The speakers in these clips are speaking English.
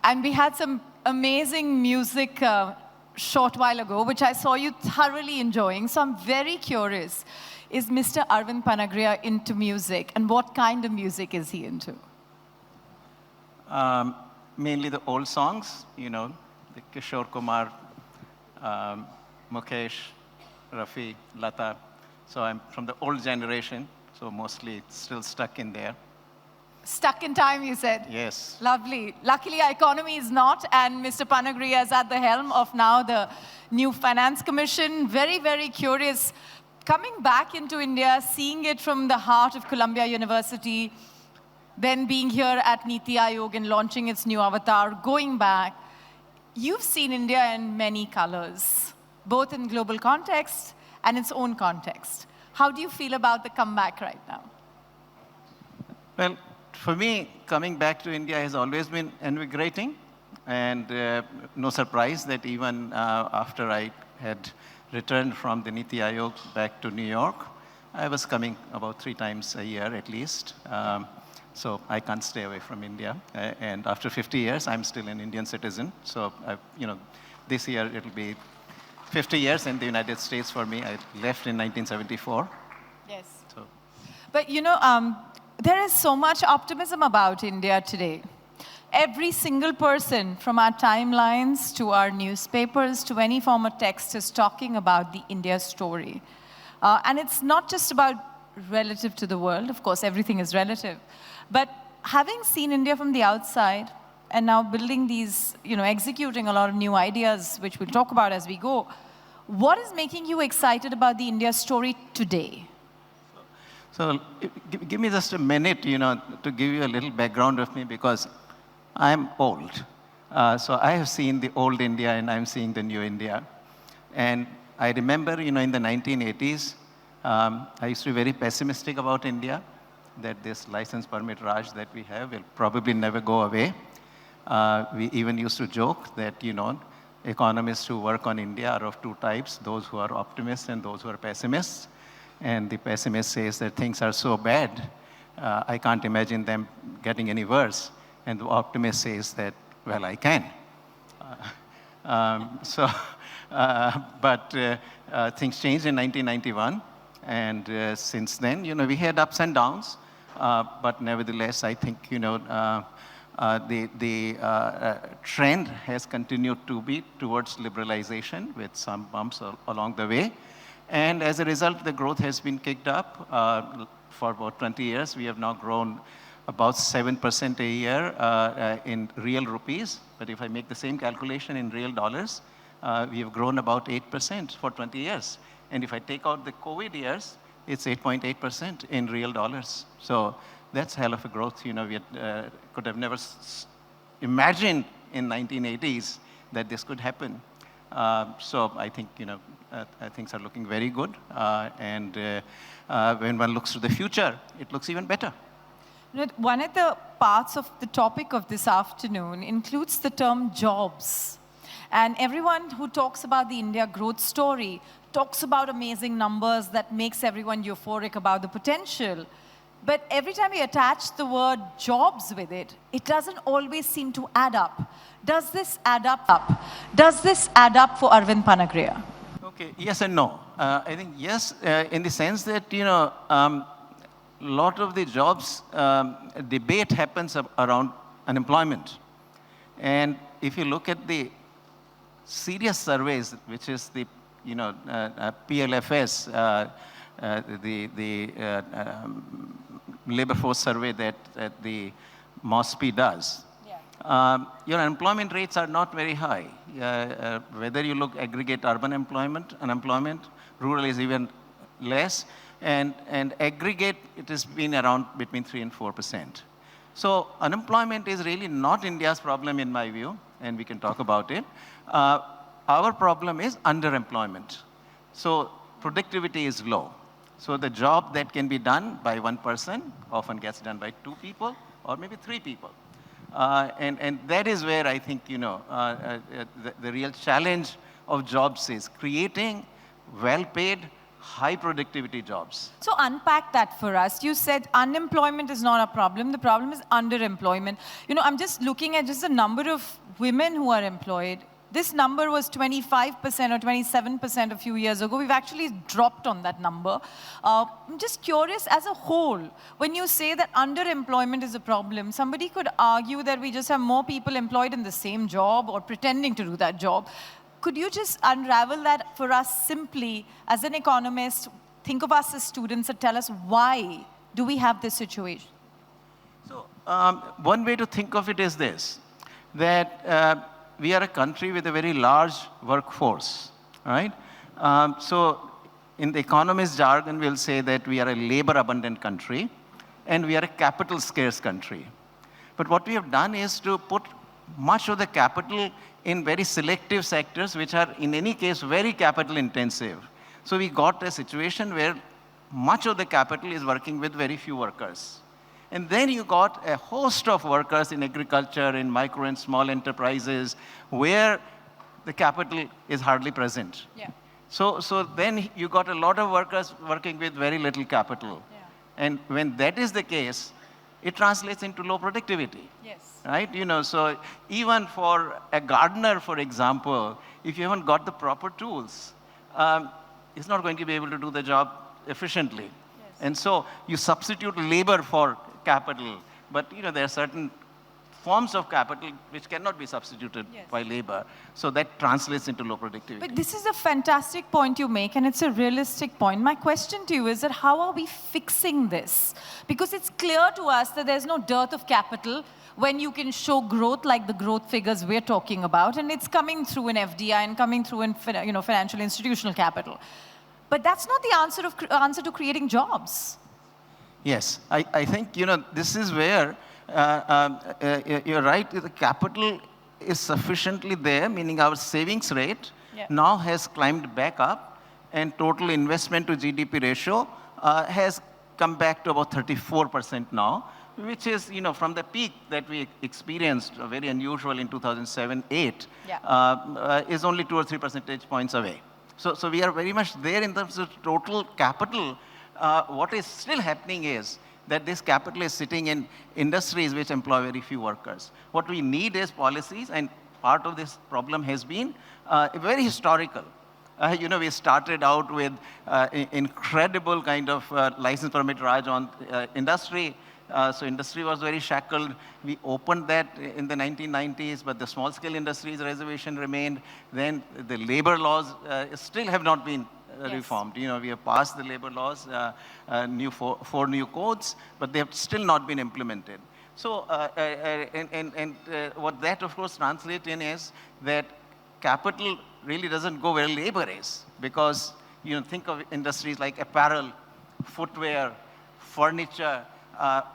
And we had some amazing music short while ago, which I saw you thoroughly enjoying. So I'm very curious, is Mr. Arvind Panagriya into music? And what kind of music is he into? Mainly the old songs, the Kishore Kumar, Mukesh, Rafi, Lata. So I'm from the old generation, so mostly it's still stuck in there. Stuck in time, you said? Yes. Lovely. Luckily, our economy is not, and Mr. Panagriya is at the helm of now the new Finance Commission. Very, very curious. Coming back into India, seeing it from the heart of Columbia University, then being here at Niti Aayog and launching its new avatar, going back, you've seen India in many colors, both in global context and its own context. How do you feel about the comeback right now? Well, for me, coming back to India has always been invigorating, and no surprise that even after I had returned from the Niti Aayog back to New York, I was coming about 3 times a year at least. So I can't stay away from India. And after 50 years, I'm still an Indian citizen. So, this year it'll be 50 years in the United States for me. I left in 1974. Yes. So. But there is so much optimism about India today. Every single person, from our timelines to our newspapers to any form of text, is talking about the India story. And it's not just about relative to the world. Of course, everything is relative. But having seen India from the outside and now building these, executing a lot of new ideas, which we'll talk about as we go, what is making you excited about the India story today? So give me just a minute, to give you a little background of me, because I'm old. So I have seen the old India and I'm seeing the new India. And I remember, in the 1980s, I used to be very pessimistic about India, that this license permit Raj that we have will probably never go away. We even used to joke that, economists who work on India are of 2 types, those who are optimists and those who are pessimists. And the pessimist says that things are so bad, I can't imagine them getting any worse. And the optimist says that, well, I can. But things changed in 1991. And since then, we had ups and downs. But nevertheless, I think, the trend has continued to be towards liberalization with some bumps along the way. And as a result, the growth has been kicked up. For about 20 years, we have now grown about 7% a year in real rupees. But if I make the same calculation in real dollars, we have grown about 8% for 20 years. And if I take out the COVID years, it's 8.8% in real dollars. So that's hell of a growth. We could have never imagined in 1980s that this could happen. So I think, things are looking very good. And when one looks to the future, it looks even better. One of the parts of the topic of this afternoon includes the term jobs. And everyone who talks about the India growth story talks about amazing numbers that makes everyone euphoric about the potential. But every time we attach the word jobs with it, it doesn't always seem to add up. Does this add up? Does this add up for Arvind Panagriya? Okay, yes and no. I think yes, in the sense that, a lot of the jobs debate happens around unemployment. And if you look at the serious surveys, which is the PLFS, the labor force survey that the MOSPI does, your unemployment rates are not very high. Whether you look aggregate urban unemployment, rural is even less, and aggregate it has been around between 3 and 4%. So unemployment is really not India's problem in my view, and we can talk about it. Our problem is underemployment. So productivity is low. So the job that can be done by 1 person often gets done by 2 people or maybe 3 people. And that is where I think, the real challenge of jobs is creating well-paid, high productivity jobs. So unpack that for us. You said unemployment is not a problem. The problem is underemployment. You know, I'm just looking at just the number of women who are employed. This number was 25% or 27% a few years ago. We've actually dropped on that number. I'm just curious, as a whole, when you say that underemployment is a problem, somebody could argue that we just have more people employed in the same job or pretending to do that job. Could you just unravel that for us simply, as an economist, think of us as students and tell us why do we have this situation? So one way to think of it is this, that we are a country with a very large workforce, right? So in the economist jargon, we'll say that we are a labor-abundant country, and we are a capital-scarce country. But what we have done is to put much of the capital in very selective sectors, which are in any case very capital intensive. So we got a situation where much of the capital is working with very few workers. And then you got a host of workers in agriculture, in micro and small enterprises, where the capital is hardly present. Yeah. So then you got a lot of workers working with very little capital. Yeah. And when that is the case, it translates into low productivity. Yes. Right? You know, so even for a gardener, for example, if you haven't got the proper tools, he's not going to be able to do the job efficiently. Yes. And so you substitute labor for capital, but you know, there are certain forms of capital which cannot be substituted Yes. by labor. So that translates into low productivity. But this is a fantastic point you make, and it's a realistic point. My question to you is that how are we fixing this? Because it's clear to us that there's no dearth of capital when you can show growth like the growth figures we're talking about, and it's coming through in FDI and coming through in financial institutional capital. But that's not the answer to creating jobs. Yes, I think, you know, this is where you're right, the capital is sufficiently there, meaning our savings rate now has climbed back up, and total investment to GDP ratio has come back to about 34% now, which is, you know, from the peak that we experienced, very unusual in 2007-8, is only 2 or 3 percentage points away. So we are very much there in terms of total capital. What is still happening is that this capital is sitting in industries which employ very few workers. What we need is policies, and part of this problem has been very historical. You know, we started out with incredible kind of license permit Raj on industry. So industry was very shackled. We opened that in the 1990s, but the small-scale industries reservation remained. Then the labor laws still have not been reformed. You know, we have passed the labor laws, four new codes, but they have still not been implemented. So, what that, of course, translates in is that capital really doesn't go where labor is, because, you know, think of industries like apparel, footwear, furniture,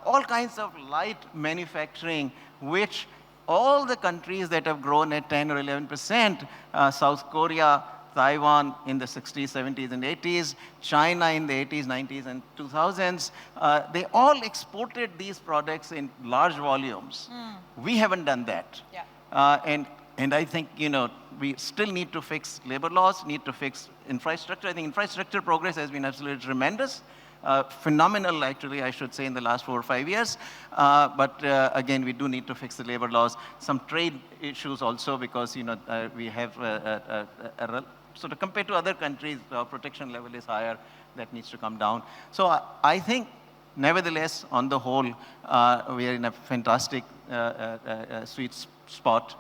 all kinds of light manufacturing, which all the countries that have grown at 10 or 11%, South Korea, Taiwan in the 60s, 70s, and 80s, China in the 80s, 90s, and 2000s, they all exported these products in large volumes. We haven't done that. And I think, you know, we still need to fix labor laws, need to fix infrastructure. I think infrastructure progress has been absolutely tremendous. Phenomenal, actually, I should say, in the last 4 or 5 years. But again, we do need to fix the labor laws. Some trade issues also, because, you know, we have, so to compare to other countries, our protection level is higher. That needs to come down. So I think, nevertheless, on the whole, we are in a fantastic sweet spot.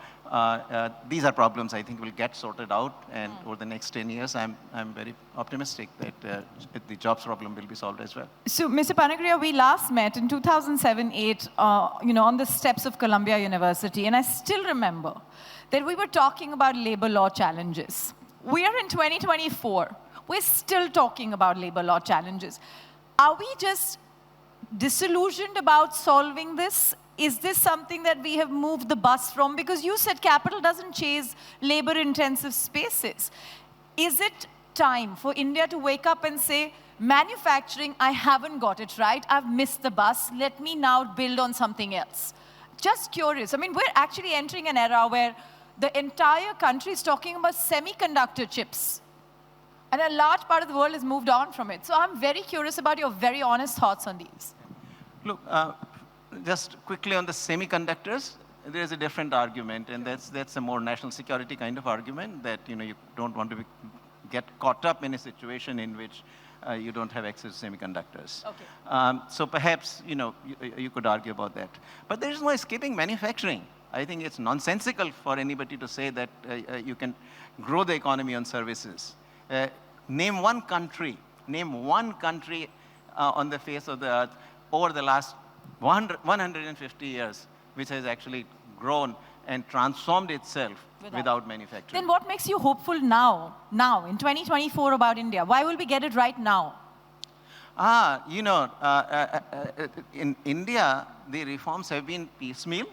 These are problems I think will get sorted out, and over the next 10 years, I'm very optimistic that the jobs problem will be solved as well. So, Mr. Panagria, we last met in 2007-8, on the steps of Columbia University, and I still remember that we were talking about labor law challenges. We are in 2024. We're still talking about labor law challenges. Are we just disillusioned about solving this? Is this something that we have moved the bus from? Because you said capital doesn't chase labor-intensive spaces. Is it time for India to wake up and say, manufacturing, I haven't got it right, I've missed the bus, let me now build on something else? Just curious. I mean, we're actually entering an era where the entire country is talking about semiconductor chips. And a large part of the world has moved on from it. So I'm very curious about your very honest thoughts on these. Look, just quickly on the semiconductors, there is a different argument, and that's a more national security kind of argument that you don't want to get caught up in a situation in which you don't have access to semiconductors. Okay. So perhaps you could argue about that. But there is no escaping manufacturing. I think it's nonsensical for anybody to say that you can grow the economy on services. Name one country on the face of the earth over the last 150 years which has actually grown and transformed itself without manufacturing. Then what makes you hopeful now, in 2024 about India? Why will we get it right now? In India, the reforms have been piecemeal.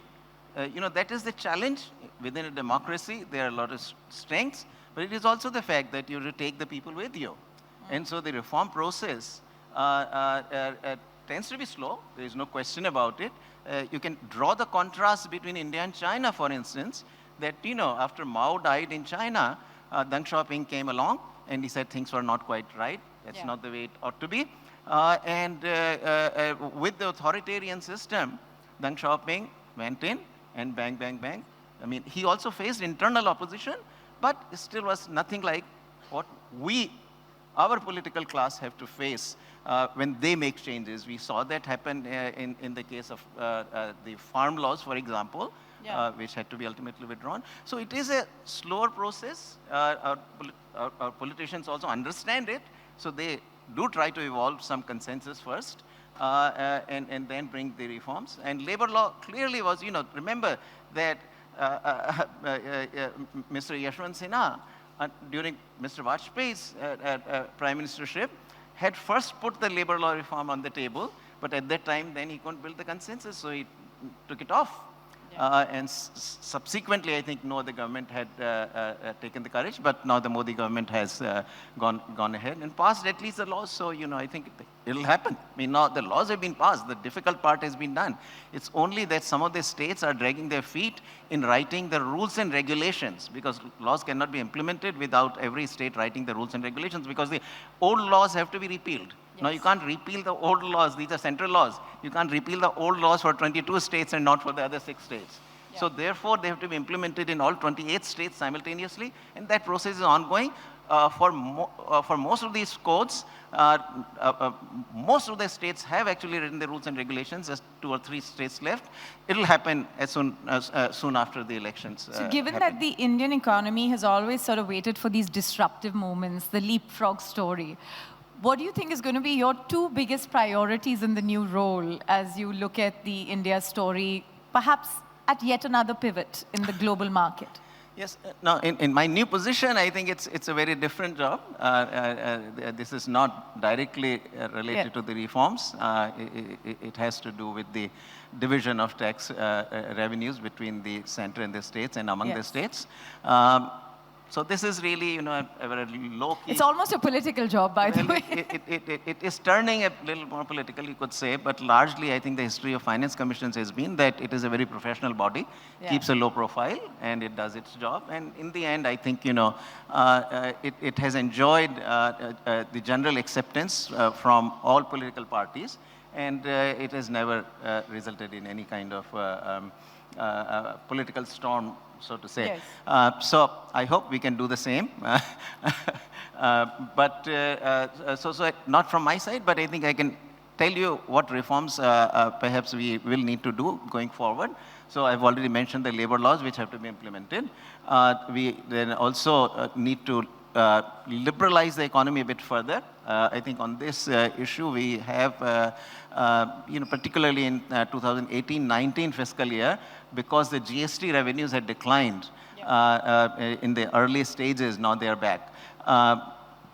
That is the challenge. Within a democracy, there are a lot of strengths, but it is also the fact that you have to take the people with you. And so the reform process tends to be slow. There is no question about it. You can draw the contrast between India and China, for instance, that, after Mao died in China, Deng Xiaoping came along and he said things were not quite right. That's not the way it ought to be. With the authoritarian system, Deng Xiaoping went in and bang, bang, bang. I mean, he also faced internal opposition, but it still was nothing like what our political class have to face when they make changes. We saw that happen in the case of the farm laws, for example, which had to be ultimately withdrawn. So it is a slower process. Our politicians also understand it, so they do try to evolve some consensus first, and then bring the reforms. And labor law clearly was, remember that Mr. Yashwant Sinha, during Mr. Vajpayee's prime ministership, had first put the labor law reform on the table, but at that time, then he couldn't build the consensus, so he took it off. And subsequently, I think no other government had taken the courage, but now the Modi government has gone ahead and passed at least the laws. So, I think it'll happen. I mean, now the laws have been passed. The difficult part has been done. It's only that some of the states are dragging their feet in writing the rules and regulations, because laws cannot be implemented without every state writing the rules and regulations, because the old laws have to be repealed. Now, you can't repeal the old laws. These are central laws. You can't repeal the old laws for 22 states and not for the other 6 states. So therefore, they have to be implemented in all 28 states simultaneously, and that process is ongoing. For most of these codes, most of the states have actually written the rules and regulations. Just 2 or 3 states left. It'll happen as soon after the elections. So given that the Indian economy has always sort of waited for these disruptive moments, the leapfrog story, what do you think is going to be your 2 biggest priorities in the new role as you look at the India story, perhaps at yet another pivot in the global market? Yes. Now, in my new position, I think it's a very different job. This is not directly related to the reforms. It has to do with the division of tax revenues between the center and the states and among the states. So this is really, a very low-key. It's almost a political job, by the way. It is turning a little more political, you could say, but largely I think the history of finance commissions has been that it is a very professional body, keeps a low profile, and it does its job. And in the end, I think, it has enjoyed the general acceptance from all political parties, and it has never resulted in any kind of political storm, so to say. So I hope we can do the same. So not from my side, but I think I can tell you what reforms perhaps we will need to do going forward. So I've already mentioned the labor laws which have to be implemented. We then also need to liberalize the economy a bit further. I think on this issue we have, particularly in 2018-19 fiscal year, because the GST revenues had declined in the early stages, now they are back.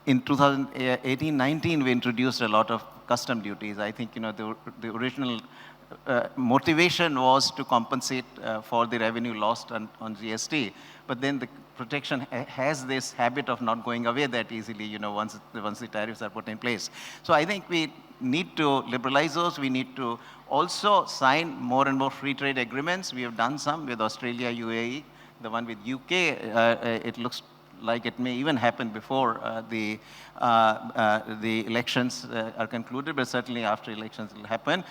In 2018-19, we introduced a lot of custom duties. I think, the original motivation was to compensate for the revenue lost on GST. But then the protection has this habit of not going away that easily, once the tariffs are put in place. So I think we need to liberalize those. We need to also sign more and more free trade agreements. We have done some with Australia, UAE. The one with UK, it looks like it may even happen before the elections are concluded, but certainly after elections will happen.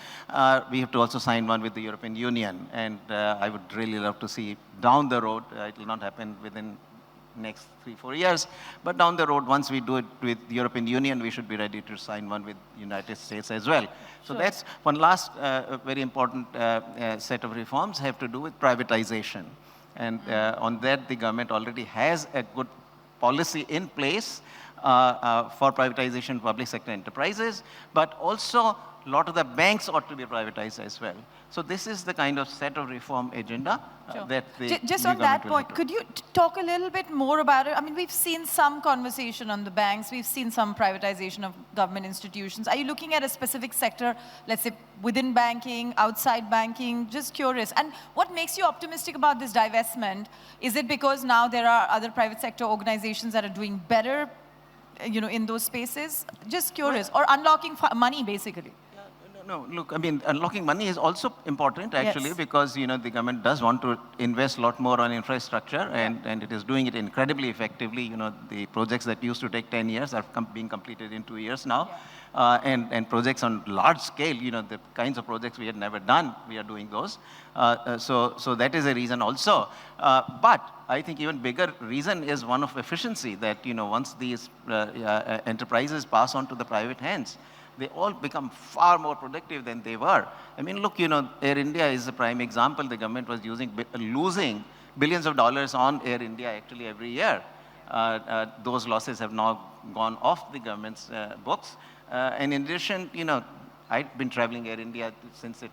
We have to also sign one with the European Union, and I would really love to see down the road, it will not happen within next 3-4 years, but down the road, once we do it with the European Union, we should be ready to sign one with United States as well. So Sure. that's one last very important set of reforms have to do with privatization. And on that, the government already has a good policy in place for privatization of public sector enterprises, but also a lot of the banks ought to be privatized as well. So this is the kind of set of reform agenda Sure. that the Just new on that government will point, have to- could you talk a little bit more about it? I mean, we've seen some conversation on the banks. We've seen some privatization of government institutions. Are you looking at a specific sector, let's say within banking, outside banking? Just curious. And what makes you optimistic about this divestment? Is it because now there are other private sector organizations that are doing better, in those spaces? Just curious. Or unlocking money, basically. No, look, I mean, unlocking money is also important, actually, Yes. because, the government does want to invest a lot more on infrastructure, and it is doing it incredibly effectively. The projects that used to take 10 years are being completed in 2 years now. And projects on large scale, the kinds of projects we had never done, we are doing those. So that is a reason also. But I think even bigger reason is one of efficiency, that, once these enterprises pass on to the private hands, they all become far more productive than they were. I mean, look, Air India is a prime example. The government was losing billions of dollars on Air India actually every year. Those losses have now gone off the government's books. And in addition, I've been traveling Air India since it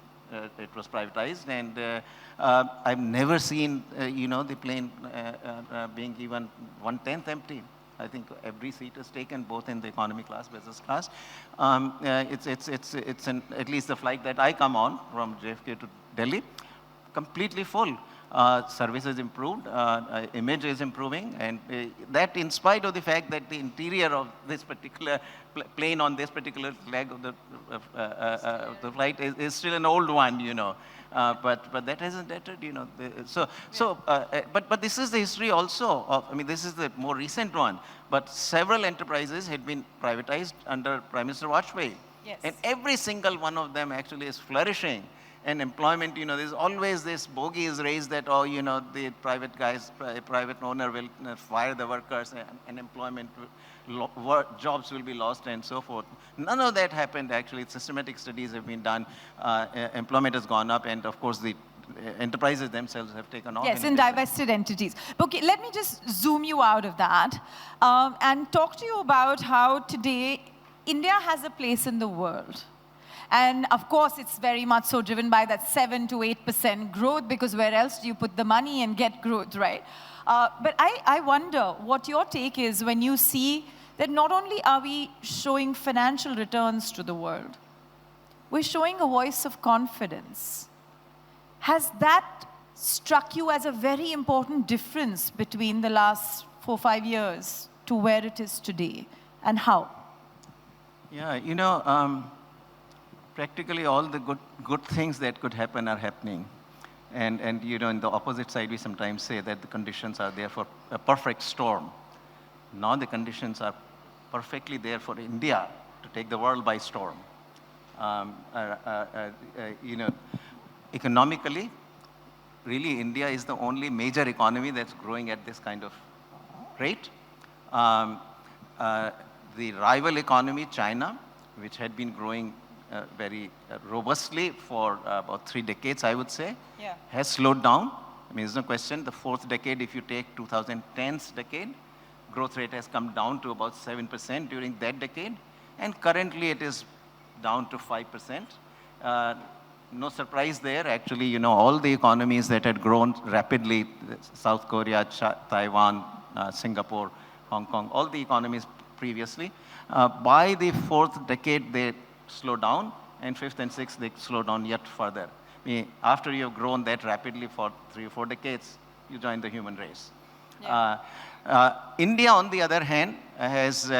was privatized, and I've never seen, the plane being even 1/10 empty. I think every seat is taken, both in the economy class, business class. It's at least the flight that I come on from JFK to Delhi, completely full. Service is improved, image is improving, and that in spite of the fact that the interior of this particular plane on this particular leg of the flight is still an old one, but that hasn't entered, but this is the history also of, this is the more recent one, but several enterprises had been privatized under Prime Minister Vajpayee. Yes. And every single one of them actually is flourishing. And employment, there's always this bogey is raised that, the private owner will fire the workers, and employment, jobs will be lost, and so forth. None of that happened, actually. Systematic studies have been done. Employment has gone up, and of course, the enterprises themselves have taken off. Yes, in divested entities. Okay, let me just zoom you out of that and talk to you about how today India has a place in the world. And of course, it's very much so driven by that 7 to 8% growth, because where else do you put the money and get growth, right? But I wonder what your take is when you see that not only are we showing financial returns to the world, we're showing a voice of confidence. Has that struck you as a very important difference between the last 4-5 years to where it is today, and how? Yeah, practically all the good things that could happen are happening. And in the opposite side, we sometimes say that the conditions are there for a perfect storm. Now the conditions are perfectly there for India to take the world by storm. Economically, really, India is the only major economy that's growing at this kind of rate. The rival economy, China, which had been growing very robustly for about 3 decades, I would say, has slowed down. There's no question. The fourth decade, if you take 2010's decade, growth rate has come down to about 7% during that decade, and currently it is down to 5%. No surprise there. Actually, all the economies that had grown rapidly, South Korea, Taiwan, Singapore, Hong Kong, all the economies previously, by the fourth decade, they slow down, and fifth and sixth, they slow down yet further. After you've grown that rapidly for 3 or 4 decades, you join the human race. Yeah. India, on the other hand, has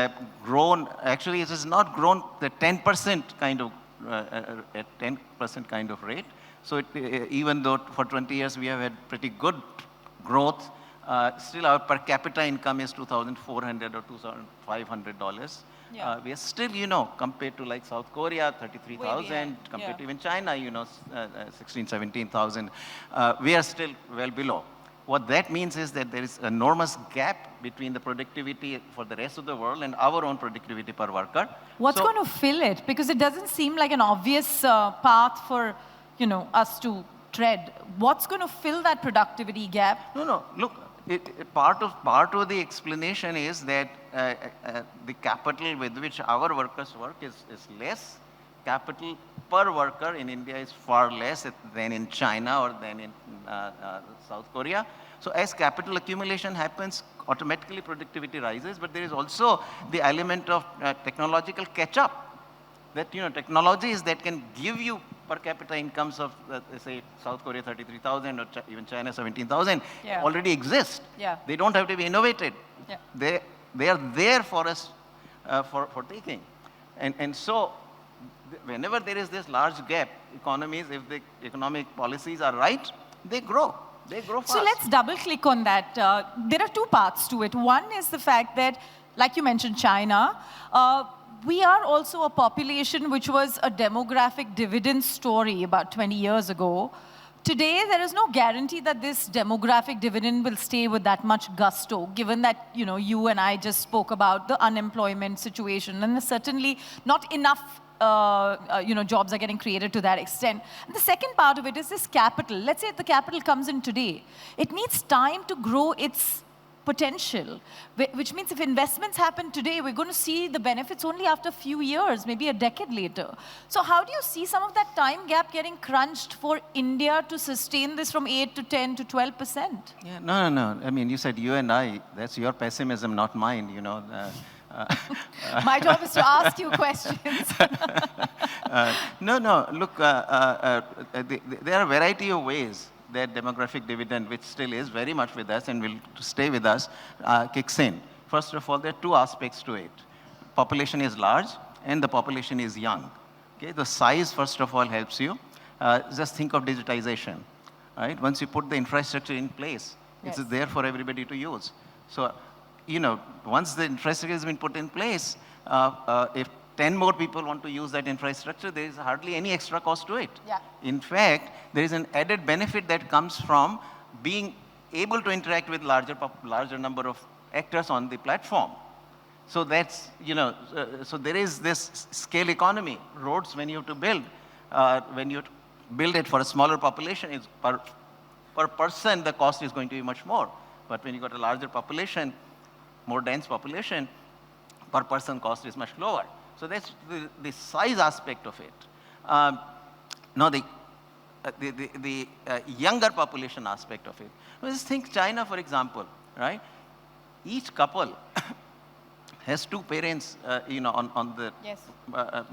grown, actually it has not grown the 10% kind of, at 10% kind of rate. So even though for 20 years we have had pretty good growth, still our per capita income is $2,400 or $2,500. Yeah. We are still, compared to like South Korea, 33,000, compared yeah. to even China, 16, 17,000, we are still well below. What that means is that there is enormous gap between the productivity for the rest of the world and our own productivity per worker. What's going to fill it? Because it doesn't seem like an obvious path for, us to tread. What's going to fill that productivity gap? No. Look, part of the explanation is that the capital with which our workers work is less. Capital per worker in India is far less than in China or than in South Korea. So as capital accumulation happens, automatically productivity rises, but there is also the element of technological catch-up. That technologies that can give you per capita incomes of, say, South Korea 33,000 or even China 17,000 already exist. Yeah. They don't have to be innovated. Yeah. They are there for us for taking. And so whenever there is this large gap, economies, if the economic policies are right, they grow. They grow fast. So let's double click on that. There are two parts to it. One is the fact that, like you mentioned, China, we are also a population which was a demographic dividend story about 20 years ago. Today, there is no guarantee that this demographic dividend will stay with that much gusto, given that, you and I just spoke about the unemployment situation, and there's certainly not enough jobs are getting created to that extent. And the second part of it is this capital. Let's say the capital comes in today. It needs time to grow its potential, which means if investments happen today, we're going to see the benefits only after a few years, maybe a decade later. So how do you see some of that time gap getting crunched for India to sustain this from 8 to 10 to 12%? Yeah, no. I mean, you said you and I, that's your pessimism, not mine, My job is to ask you questions. No. Look, there are a variety of ways that demographic dividend, which still is very much with us and will stay with us, kicks in. First of all, there are two aspects to it. Population is large and the population is young. Okay, the size, first of all, helps you. Just think of digitization, right? Once you put the infrastructure in place, it's there for everybody to use. So, once the infrastructure has been put in place, if 10 more people want to use that infrastructure, there is hardly any extra cost to it. Yeah. In fact, there is an added benefit that comes from being able to interact with larger number of actors on the platform. So that's, so there is this scale economy. Roads, when you have to build, it for a smaller population, it's per person, the cost is going to be much more. But when you got a larger population, more dense population, per person cost is much lower. So that's the size aspect of it. Now the younger population aspect of it. Just think China, for example, right? Each couple has two parents, on the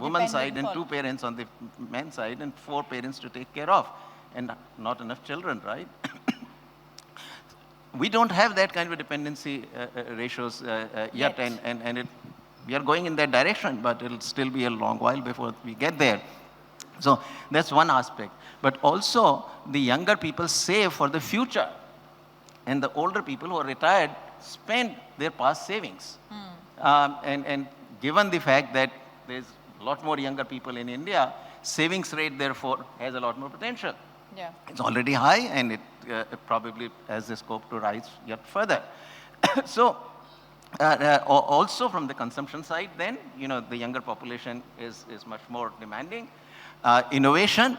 woman's side, and two parents on the man's side, and four parents to take care of, and not enough children, right? We don't have that kind of dependency ratios yet, and we are going in that direction, but it'll still be a long while before we get there. So that's one aspect. But also, the younger people save for the future, and the older people who are retired spend their past savings. And given the fact that there's a lot more younger people in India, savings rate, therefore, has a lot more potential. Yeah. It's already high, and it probably has the scope to rise yet further. So, also from the consumption side, then, the younger population is much more demanding. Innovation,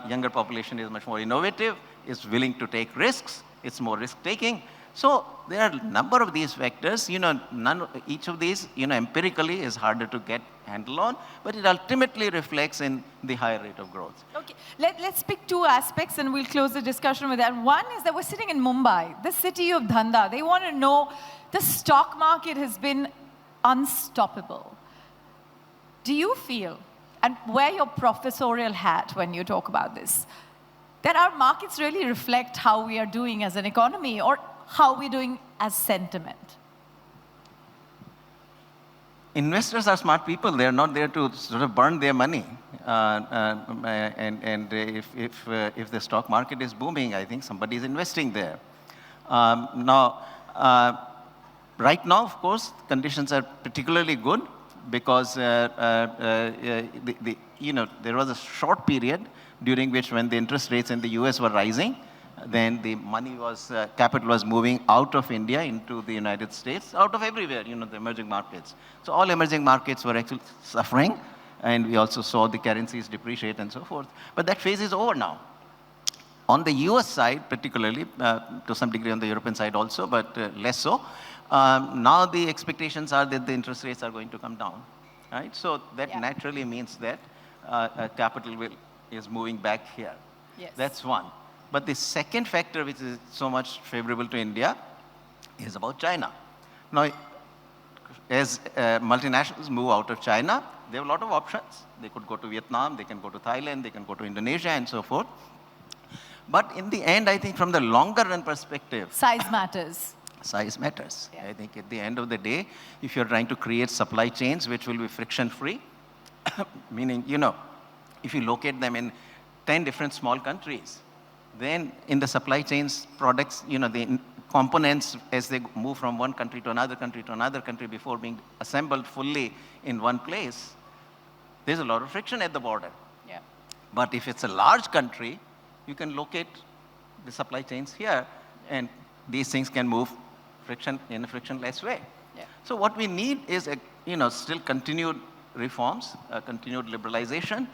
younger population is much more innovative, is willing to take risks, it's more risk-taking. So there are a number of these factors, each of these, empirically is harder to get handle on, but it ultimately reflects in the higher rate of growth. Okay, let's pick two aspects and we'll close the discussion with that. One is that we're sitting in Mumbai, the city of Dhanda. They want to know, the stock market has been unstoppable. Do you feel, and wear your professorial hat when you talk about this, that our markets really reflect how we are doing as an economy, or how we're doing as sentiment? Investors are smart people. They're not there to sort of burn their money. And if the stock market is booming, I think somebody is investing there. Now, right now, of course, conditions are particularly good because there was a short period during which when the interest rates in the US were rising, then the money was, capital was moving out of India into the United States, out of everywhere, the emerging markets. So all emerging markets were actually suffering, and we also saw the currencies depreciate and so forth. But that phase is over now. On the US side, particularly, to some degree on the European side also, but less so, now the expectations are that the interest rates are going to come down, right? So that naturally means that capital is moving back here. Yes. That's one. But the second factor, which is so much favorable to India, is about China. Now, as multinationals move out of China, they have a lot of options. They could go to Vietnam, they can go to Thailand, they can go to Indonesia, and so forth. But in the end, I think from the longer run perspective, size matters. Size matters. Yeah. I think at the end of the day, if you're trying to create supply chains which will be friction-free, meaning, if you locate them in 10 different small countries, then in the supply chains, products, the components as they move from one country to another country before being assembled fully in one place, there's a lot of friction at the border. Yeah. But if it's a large country, you can locate the supply chains here, and these things can move in a frictionless way. Yeah. So what we need is, still continued reforms, continued liberalization.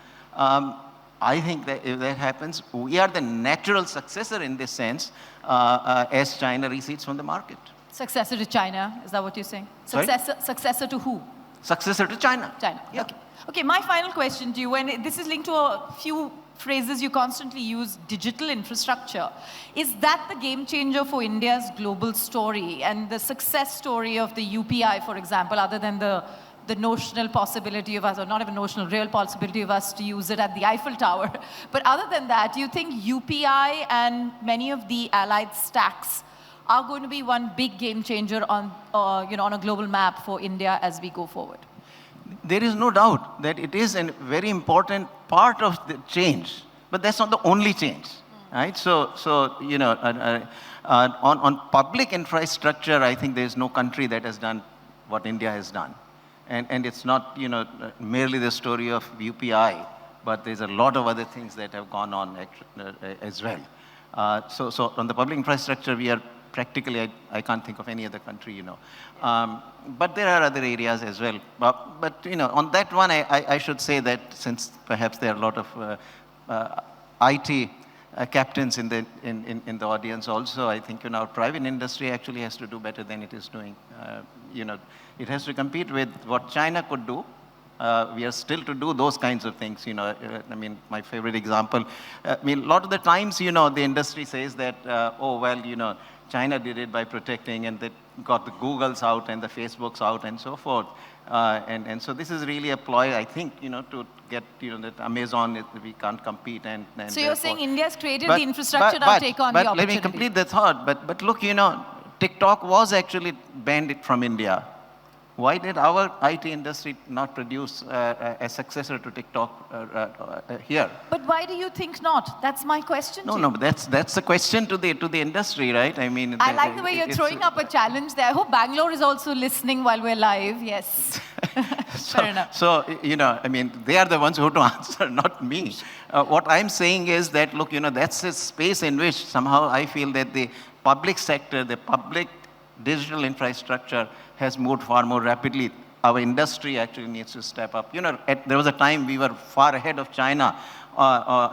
I think that if that happens, we are the natural successor in this sense as China recedes from the market. Successor to China, is that what you're saying? Sorry? Successor to who? Successor to China. China, Yeah. Okay, my final question to you, and this is linked to a few phrases you constantly use, digital infrastructure. Is that the game changer for India's global story and the success story of the UPI, for example, other than the notional possibility of us, or not even notional, real possibility of us to use it at the Eiffel Tower. But other than that, do you think UPI and many of the allied stacks are going to be one big game changer on a global map for India as we go forward? There is no doubt that it is a very important part of the change, but that's not the only change, right? So on public infrastructure, I think there is no country that has done what India has done. And it's not, merely the story of UPI, but there's a lot of other things that have gone on as well. So on the public infrastructure, we are practically, I can't think of any other country, But there are other areas as well. But on that one, I should say that since perhaps there are a lot of IT captains in the audience also, I think our private industry actually has to do better than it is doing. It has to compete with what China could do. We are still to do those kinds of things, my favorite example. A lot of the times, the industry says that, China did it by protecting, and they got the Googles out and the Facebooks out and so forth. And so this is really a ploy, I think, to get, that Amazon, we can't compete. And so you're saying India's created the infrastructure to take on the opportunity. But let me complete the thought. But look, TikTok was actually banned from India. Why did our IT industry not produce a successor to TikTok here? But why do you think not? That's my question to you. No, but that's a question to the industry, right? I like the way you're throwing up a challenge there. I hope Bangalore is also listening while we're live. Yes. Fair enough. So, they are the ones who have to answer, not me. What I'm saying is that, look, that's a space in which somehow I feel that the public sector, the public digital infrastructure has moved far more rapidly. Our industry actually needs to step up. There was a time we were far ahead of China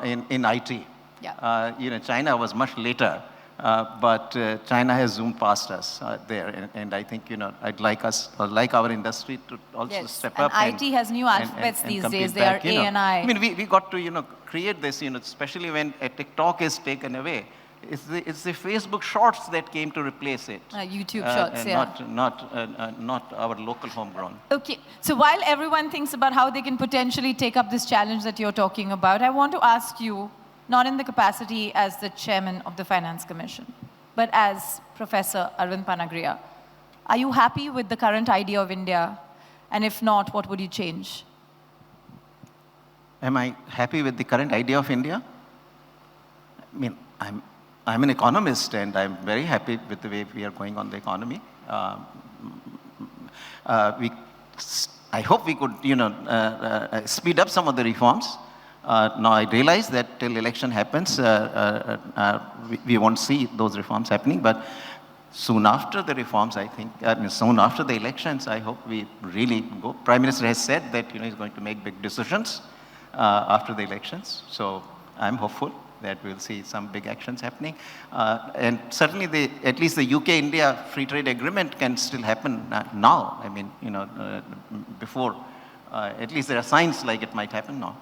in IT. Yeah. China was much later, but China has zoomed past us there. And I think, I'd like our industry to also step up. And IT has new alphabets these days. They are A&I. We got to, create this, especially when TikTok is taken away. It's the Facebook Shorts that came to replace it. YouTube Shorts, Not our local homegrown. Okay, so while everyone thinks about how they can potentially take up this challenge that you're talking about, I want to ask you, not in the capacity as the chairman of the Finance Commission, but as Professor Arvind Panagria, are you happy with the current idea of India? And if not, what would you change? Am I happy with the current idea of India? I'm an economist, and I'm very happy with the way we are going on the economy. I hope we could, speed up some of the reforms. Now I realize that till election happens, we won't see those reforms happening, but soon after the reforms, I think, soon after the elections, I hope we really go. Prime Minister has said that, he's going to make big decisions after the elections. So I'm hopeful that we'll see some big actions happening. And certainly at least the UK-India free trade agreement can still happen now. I mean, before, at least there are signs like it might happen now.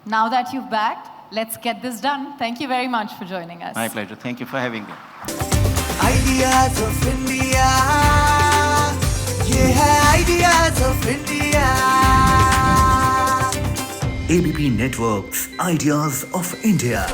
Now that you've backed, let's get this done. Thank you very much for joining us. My pleasure. Thank you for having me. Ideas of India, ये है Ideas of India. ABP Networks, Ideas of India.